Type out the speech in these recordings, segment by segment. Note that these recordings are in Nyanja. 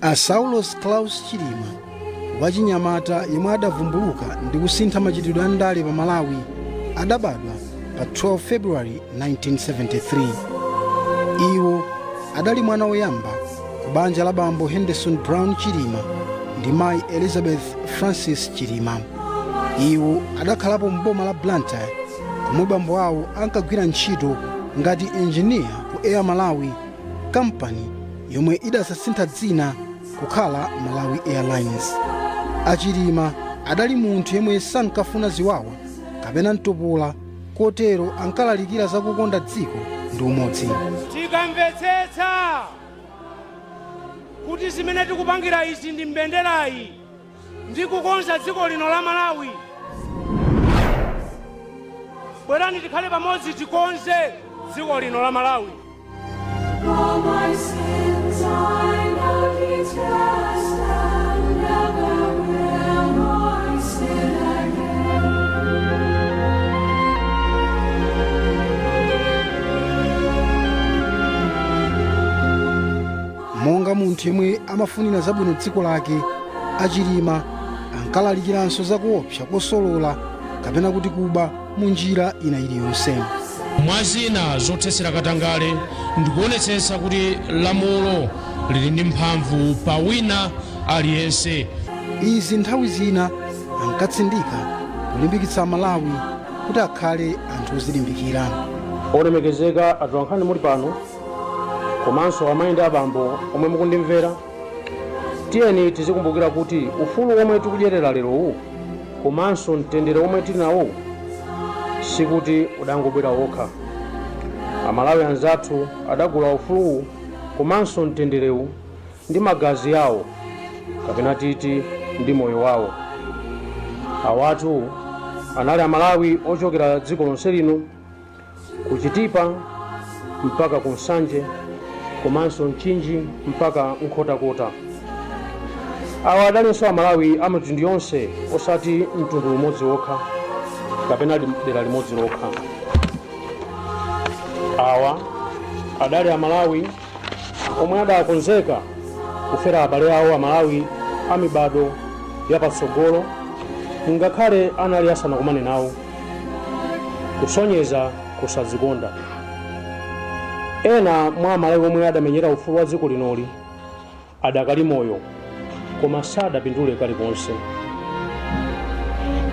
a Saulos Claus Chilima wachinyamata yemwe adavumbuluka ndi kusintha machitidwe a ndale pa Malawi adabadwa pa 12 February 1973. Iwo adali mwana woyamba ku banja la bambo Henderson Brown Chilima ndi mayi Elizabeth Francis Chilima. Iwo adakhalapo m'boma la Blantyre komwe bambo awo ankagwira ntchito ngati engineer ku Air Malawi, kampani yomwe idasasintha dzina kukhala Malawi Airlines. Achilima adali munthu yemwe sankafuna ziwawa kapena mtopola, kotero ankalalikira za kukonda dziko ndi umodzi. Tikamvetsetsa kuti zimene tikupangira izi ndi mbenderayi ndi kukonza dziko lino la Malawi, bwerani tikhale pamodzi tikonze dziko lino la Malawi. All my sins I know detest, and never will I sin again. Monga munthu yemwe amafunira zabwino dziko lake, Achilima ankalalikiranso za kuopsa kosolola kapena kuti kuba mu njira ina iliyonse. Mwazina zothetsera katangale ndikuonetsetsa kuti lamulo lili ndi mphamvu pa wina aliyense. Izi nthawi zina ankatsindika kulimbikitsa Malawi kuti akhale anthu ozilimbikira. Olemekezeka atolankhani muli pano, komanso amayi ndi abambo omwe mukundimvera, tiyeni tizikumbukira kuti ufulu omwe tikudyerera lerowu komanso mtendere omwe tili nawo sikuti udangobwera wokha. Amalawi anzathu adagula ufuluwu komanso mtenderewu ndi magazi yawo, kapena titi ndi moyo wawo. Awatu anali Amalawi ochokera dziko lonse lino, ku Chitipa mpaka ku Nsanje, komanso Mchinji mpaka Nkhotakota. Awa adalinso Amalawi a mitundu yonse, osati mtundu umodzi wokha kapena dera limodzi lokha. Awa adali Amalawi omwe adakonzeka kufera abale awo Amalawi a mibado yapatsogolo ngakhale anali asanakumane nawo, kusonyeza kusadzikonda. Ena mwa Amalawi omwe adamenyera ufulu wa dziko linoli adakali moyo koma sadapindule kalikonse.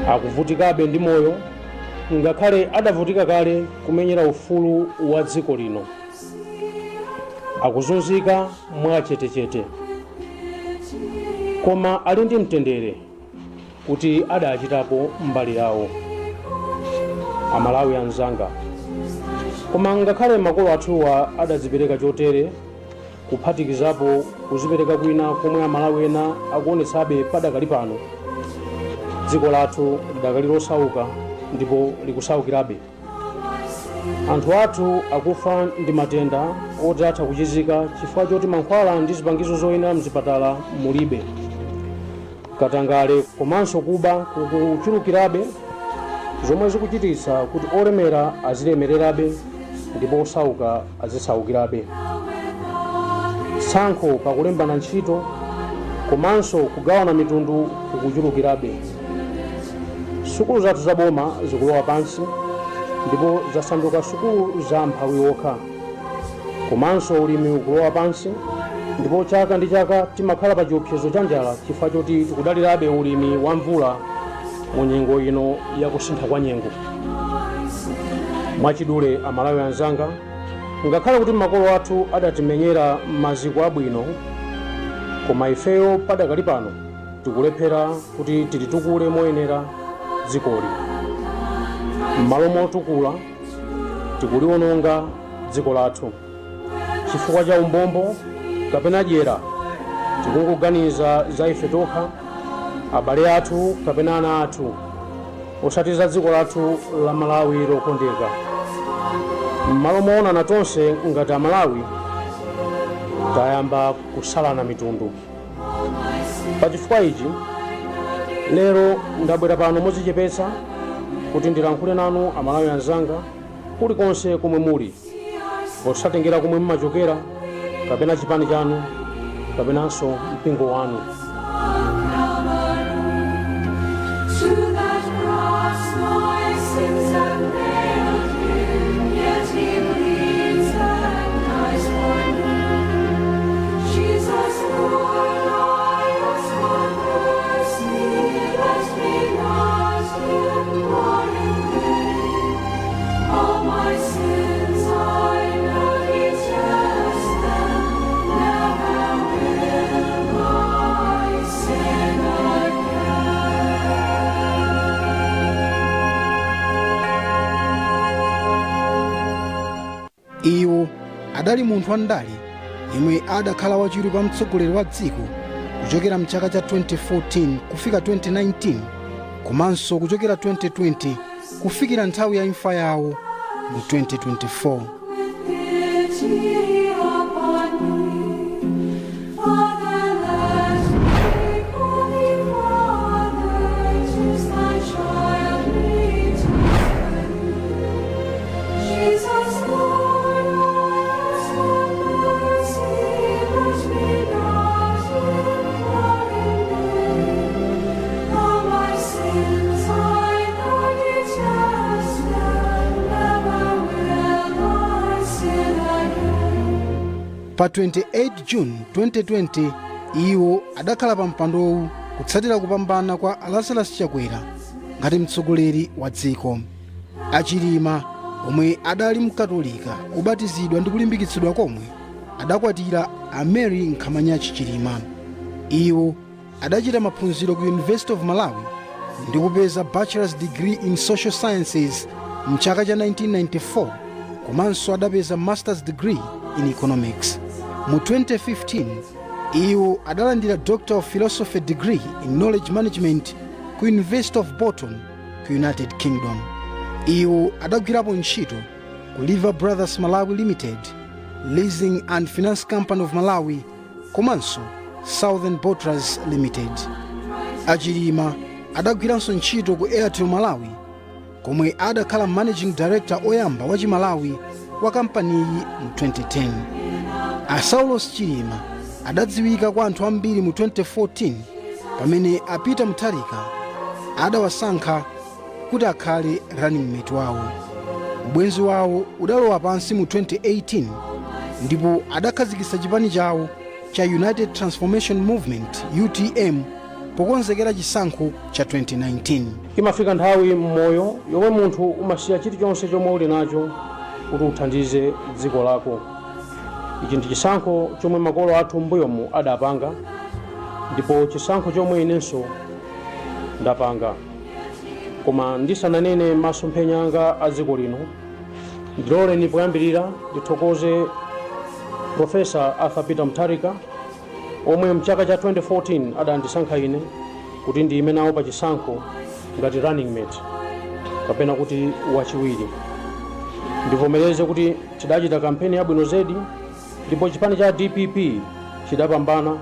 Akuvutikabe ndi moyo ngakhale adavutika kale kumenyera ufulu wa dziko lino. Akuzunzika mwachetechete koma ali ndi mtendere kuti adachitapo mbali yawo. Amalawi anzanga, koma ngakhale makolo athuwa adadzipereka chotere, kuphatikizapo kuzipereka kwina komwe Amalawi ena akuonetsabe padakali pano, dziko lathu lidakali losauka ndipo likusaukirabe. Anthu athu akufa ndi matenda otatha kuchizika chifukwa choti mankhwala ndi zipangizo zoyenera mzipatala mulibe. Katangale komanso kuba kukuchulukirabe, zomwe zikuchititsa kuti olemera azilemererabe ndipo osauka azisaukirabe. Tsankho pakulembana ntchito komanso kugawana mitundu kukuchulukirabe. Sukulu zathu zaboma zikulowa pansi ndipo zasanduka sukulu za mphawi wokha, komanso ulimi ukulowa pansi ndipo chaka ndi chaka timakhala pa chiopsezo cha njala chifukwa choti tikudalirabe ulimi wa mvula mu nyengo ino yakusintha kwa nyengo. Mwachidule Amalawi anzanga, ngakhale kuti makolo athu adatimenyera maziko abwino, koma ifeyo padakali pano tikulephera kuti tilitukule moyenera dzikoli. M'malo motukula tikuliwononga dziko lathu chifukwa cha umbombo kapena dyera. Tikungoganiza za ife tokha, abale athu kapena ana athu, osati za dziko lathu la Malawi lokondeka. M'malo moonana tonse ngati Amalawi tayamba kusalana mitundu. Pa chifukwa ichi lero ndabwera pano modzichepetsa kuti ndilankhule nanu Amalawi anzanga kulikonse komwe muli, osatengera komwe mmachokera kapena chipani chanu kapenanso mpingo wanu. To that cross my sins have nailed him, yet he bleeds and dies for me. Jesus, Lord, I ask for mercy, let me not implore in vain. All my sins I know detest them, never will I sin again. iwo adali munthu wandale yemwe adakhala wachiwiri kwa mtsogoleri wa dziko kuchokera mchaka cha 2014 kufika 2019 komanso kuchokera 2020 kufikira nthawi ya imfa yawo mu 2024. Pity upon me, Father, let me call thee Father, 'tis thy child return. Jesus, Lord, I ask for mercy, let me not implore in vain. All my sins I know detest them, never will I sin again. pa 28 June 2020 iwo adakhala pa mpandowu kutsatira kupambana kwa Lazarus Chakwera ngati mtsogoleri wa dziko. Achilima omwe adali mkatolika kubatizidwa ndi kulimbikitsidwa komwe adakwatira a Mary Nkhamanyachi Chilima. Iwo adachita maphunziro ku University of Malawi ndi kupeza bachelor's degree in social sciences mchaka cha 1994 komanso adapeza master's degree in economics. Mu 2015 iwo adalandira Doctor of Philosophy degree in knowledge management ku University of Bolton ku United Kingdom. Iwo adagwirapo ntchito ku Liver Brothers Malawi Limited, Leasing and Finance Company of Malawi komanso Southern Botras Limited. Achilima adagwiranso ntchito ku Airtel Malawi komwe adakhala managing director oyamba wa Chimalawi wa kampaniyi mu 2010. A Saulos Chilima adadziwika kwa anthu ambiri mu 2014 pamene a Peter Mutharika adawasankha kuti akhale running mate wawo. Ubwenzi wawo udalowa pansi mu 2018 ndipo adakhazikitsa chipani chawo cha United Transformation Movement UTM pokonzekera chisankho cha 2019. Imafika nthawi mmoyo yomwe munthu umasiya chilichonse chomwe uli nacho kuti uthandize dziko lako. Ichi ndi chisankho chomwe makolo athu m'mbuyomu adapanga ndipo chisankho chomwe inenso ndapanga. Koma ndisananene masomphenya anga a dziko lino, ndiloleni poyambirira ndithokoze Profesa Arthur Peter Mutharika omwe mchaka cha 2014 adandisankha ine kuti ndiyime nawo pa chisankho ngati running mate kapena kuti wachiwiri. Ndivomereze kuti tidachita kampeni yabwino zedi ndipo chipani cha DPP chidapambana,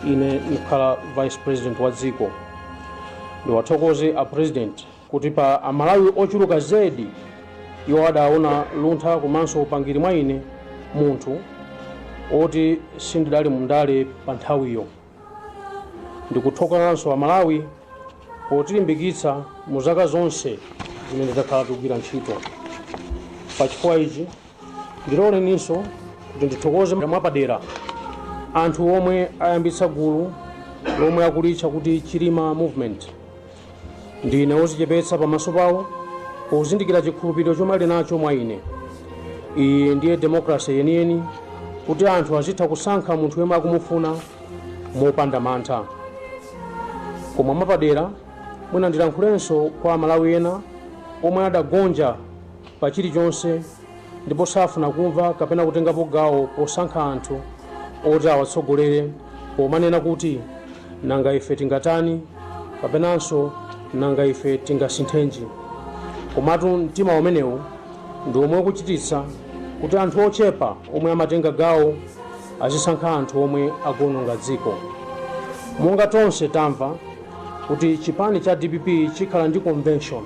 ine ndikhala vice president wa dziko. Ndiwathokoze a president kuti pa amalawi ochuluka zedi iwo adaona luntha komanso upangiri mwa ine munthu oti sindidali mundale pa nthawiyo. Ndikuthokozanso amalawi potilimbikitsa mu zaka zonse zimene ndakhala tikugwira ntchito. Pa chifukwa ichi ndiloleninso kuti ndithokoze mwapadera anthu omwe ayambitsa gulu lomwe akulitcha kuti Chilima Movement. Ndine odzichepetsa pamaso pawo pozindikira chikhulupiriro chomwe ali nacho mwa ine. Iyi ndiye demokrasi yeniyeni kuti anthu azitha kusankha munthu yemwe akumufuna mopanda mantha. Koma mwapadera mwina ndilankhulenso kwa amalawi ena omwe adagonja pa chilichonse ndipo safuna kumva kapena kutengapo gawo posankha anthu oti awatsogolere pomanena kuti nanga ife tingatani kapenanso nanga ife tingasinthenji. Komatu mtima umenewu ndi omwe ukuchititsa kuti anthu ochepa omwe amatenga gawo azisankha anthu omwe akuononga dziko. Monga tonse tamva kuti chipani cha DPP chikhala ndi convention,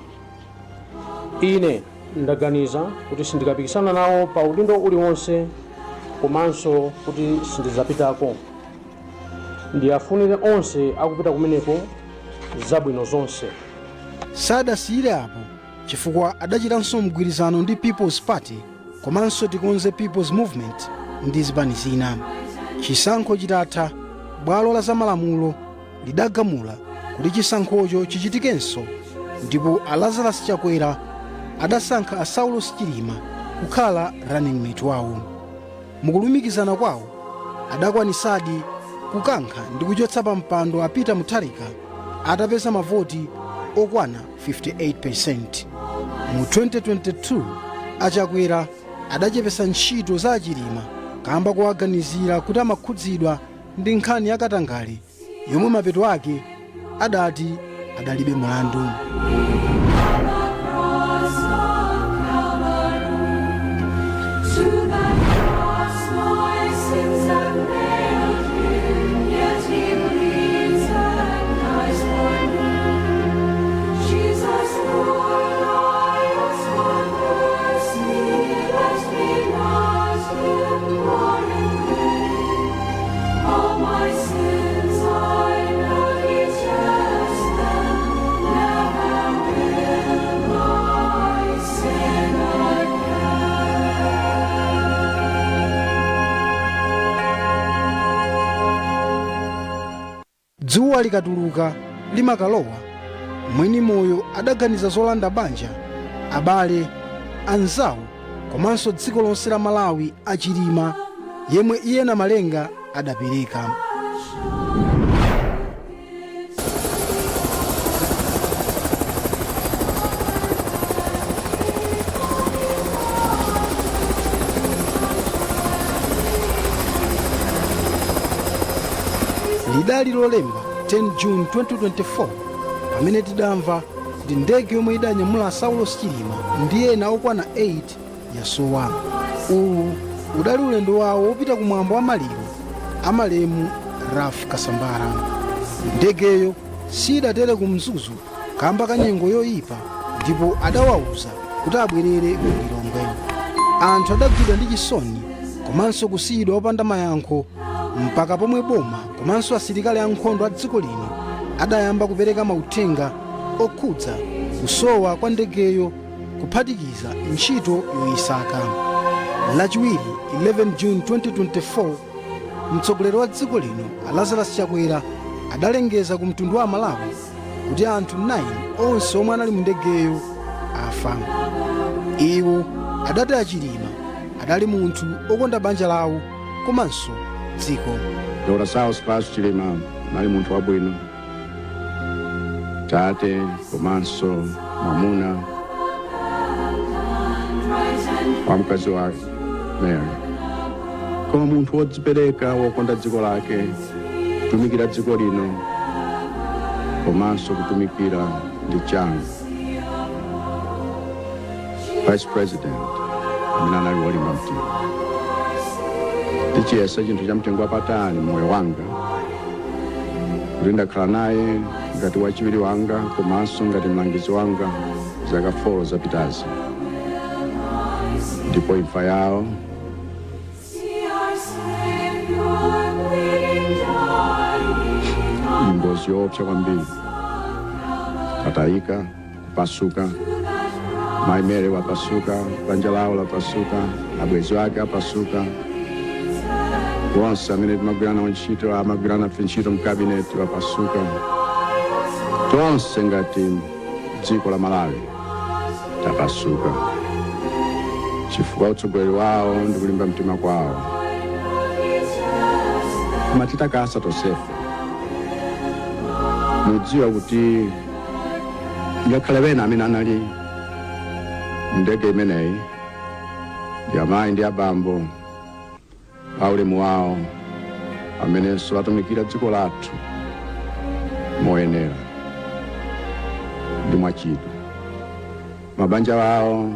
ine ndaganiza kuti sindikapikisana nawo pa udindo uliwonse komanso kuti sindidzapitako. ndiyafunire onse akupita kumeneko zabwino zonse. sadasiyire apo chifukwa adachitanso mgwirizano ndi People's Party komanso Tikonze People's Movement ndi zipani zina. Chisankho chitatha, bwalo la zamalamulo lidagamula kuti chisankhocho chichitikenso, ndipo a Lazarus Chakwera adasankha a Saulos Chilima kukhala running mate wawo. Mukulumikizana kwawo adakwanisadi kukankha ndi kuchotsa pa mpando a Peter Mutharika atapeza mavoti okwana 58%. Mu 2022 Achakwera adachepesa ntchito za Achilima kamba kuwaganizira kuti amakhudzidwa ndi nkhani ya katangale yomwe mapeto ake adati adalibe mulandu. Dzuwa likatuluka limakalowa, mwini moyo adaganiza zolanda banja, abale, anzawo komanso dziko lonse la Malawi Achilima yemwe iye na Malenga adapereka. Lidali lolemba 10 June 2024 pamene tidamva kuti ndege yomwe idanyamula Saulos Chilima ndi ena okwana 8 yasowa. Uwu udali ulendo wawo wopita kumwambo wa maliro a malemu Ralph Kasambara. Ndegeyo sidatere ku Mzuzu kamba ka nyengo yoyipa, ndipo adawawuza kuti abwerere ku Lilongwe. Anthu adagwidwa ndi chisoni komanso kusiyidwa opanda mayankho mpaka pomwe boma komanso asilikali ankhondo a dziko lino adayamba kupereka mauthenga okhudza kusowa kwa ndegeyo kuphatikiza ntchito yoyisaka. Lachiwiri 11 June 2024 mtsogoleri wa dziko lino a Lazarus Chakwera adalengeza ku mtundu wa Malawi kuti anthu 9 onse omwe anali mu ndegeyo afa. Iwo adati Achilima adali munthu okonda banja lawo komanso dziko. Dr. Saulos Chilima nali munthu wabwino, tate komanso mwamuna wa mkazi wake Mary, koma munthu wodzipereka wokonda dziko lake, kutumikira dziko lino komanso kutumikira ndi changu. Vice President amene anali wolimba mtima. Ndichiyesa chinthu cha mtengo wapatali moyo wanga kuti ndakhala naye ngati wachiwiri wanga komanso ngati mlangizi wanga zaka 4 zapitazi, ndipo imfa yawo ngozi yoopsa kwambiri. Atayika, kupasuka, Mai Mary wapasuka, banja lawo lapasuka, abwezi wake apasuka, wonse amene timagwirana ntchito amagwirana ntchito mkabineti wapasuka, tonse ngati dziko la Malawi tapasuka chifukwa utsogoleri wawo ndi kulimba mtima kwawo. Koma titakasa tonsefe mudziwa kuti ngakhale bena amene anali ndege imeneyi ndi amayi ndi abambo aulemu wawo amenenso atumikira dziko lathu moyenera ndi mwachidwi. Mabanja wawo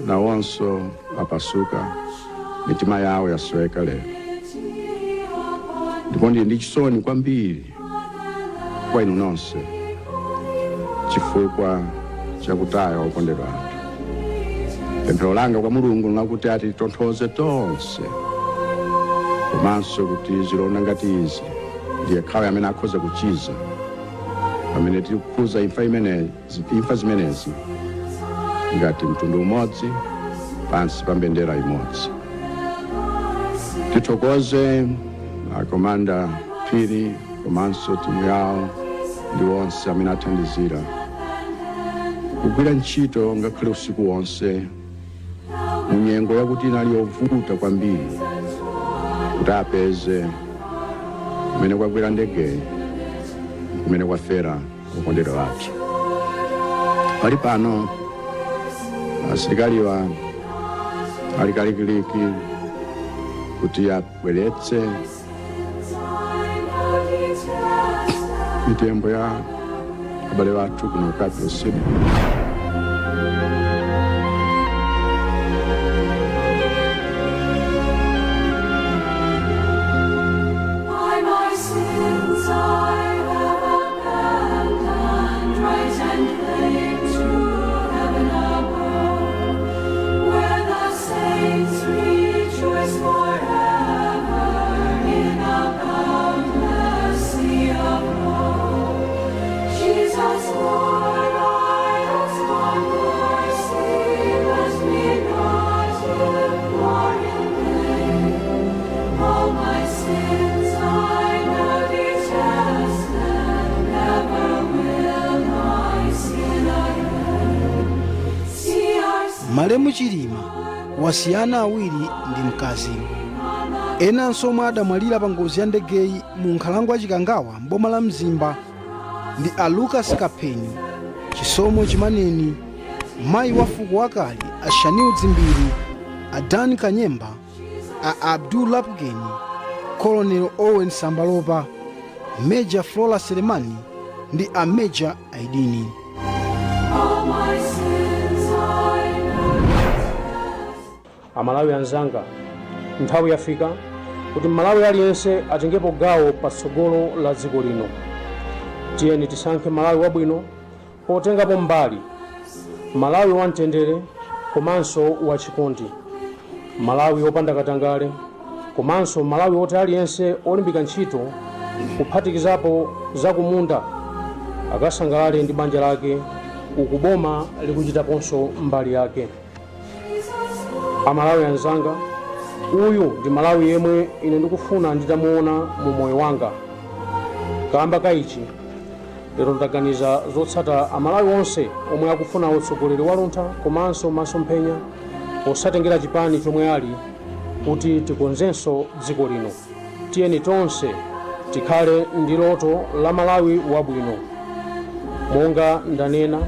nawonso apasuka, mitima yawo yasweka lero, ndipo ndili ndi chisoni kwambiri kwa inu nonse chifukwa chakutaya okondedwa anthu. Pemphero langa kwa Mulungu nakuti atitonthoze tonse komanso kuti zilonda ngati izi ndiye khawi amene akhoza kuchiza pamene tiri kukhuza imfa zimenezi ngati mtundu umodzi pansi pa mbendera imodzi. Tithokoze akomanda Phiri komanso timu yawo ndi onse amene athandizira kugwira ntchito ngakhale usiku wonse munyengo yakuti inali yovuta kwambiri kuti apeze kumene kwagwira ndegeyi kumene kwafera okondedwa athu. Pali pano asilikaliwa ali kalikiliki kuti abweretse mitembo ya abale bathu kuno Capital City. Malemu Chilima wasiyana awiri ndi mkazi. Enanso omwe adamwalira pa ngozi ya ndegeyi mu nkhalango ya Chikangawa mboma la Mzimba ndi a Lucas Kapeni, Chisomo Chimaneni, mayi wa fuko wakale a Shaniu Dzimbiri, a Dan Kanyemba, a Abdul Lapgeni, Colonel Owen Sambalopa, Major Flora Selemani ndi a Major Aidini. Amalawi anzanga, nthawi yafika kuti Malawi aliyense atengepo gawo patsogolo la dziko lino. Tiyeni tisankhe Malawi wabwino potengapo mbali, Malawi wamtendere komanso wachikondi, Malawi wopanda katangale, komanso Malawi woti aliyense olimbika ntchito kuphatikizapo zakumunda akasangalale ndi banja lake ukuboma likuchitaponso mbali yake. Amalawi anzanga, uyu ndi Malawi yemwe ine ndikufuna nditamuona mu moyo wanga. Kamba kaichi lero ndaganiza zotsata Amalawi onse omwe akufuna utsogoleri waluntha komanso masomphenya osatengera chipani chomwe ali kuti tikonzenso dziko lino. Tiyeni tonse tikhale ndi loto la Malawi wabwino. Monga ndanena,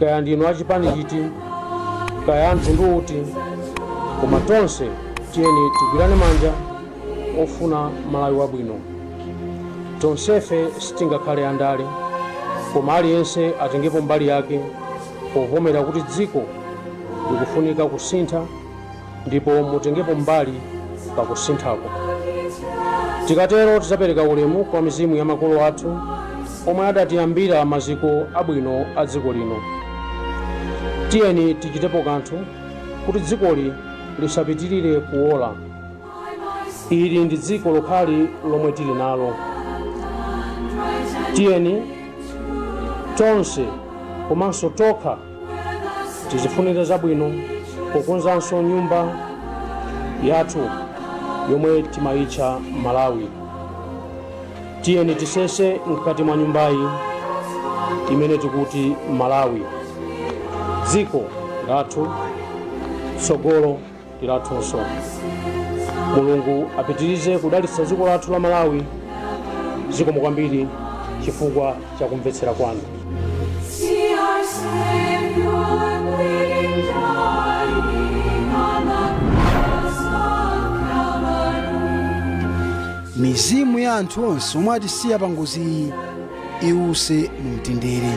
kaya ndinu achipani chiti kaya anthu ndi uti, koma tonse tiyeni tigwirane manja ofuna Malawi wabwino. Tonsefe sitingakhale andale, koma aliyense atengepo mbali yake povomera kuti dziko likufunika kusintha ndipo mutengepo mbali pakusinthako. Tikatero tidzapereka ulemu kwa mizimu ya makolo athu omwe adatiyambira maziko abwino a dziko lino. Tiyeni tichitepo kanthu kuti dzikoli lisapitirire kuola. Ili ndi dziko lokhali lomwe tili nalo. Tiyeni tonse komanso tokha tizifunire zabwino pokonzanso nyumba yathu yomwe timayitcha Malawi. Tiyeni tisese mkati mwa nyumbayi imene tikuti Malawi. Dziko lathu, tsogolo lathunso. Mulungu apitirize kudalitsa dziko lathu la Malawi. Zikomo kwambiri chifukwa cha kumvetsera kwanu. Mizimu ya anthu onse omwe atisiya pa ngozi iyi iwuse mu mtendere.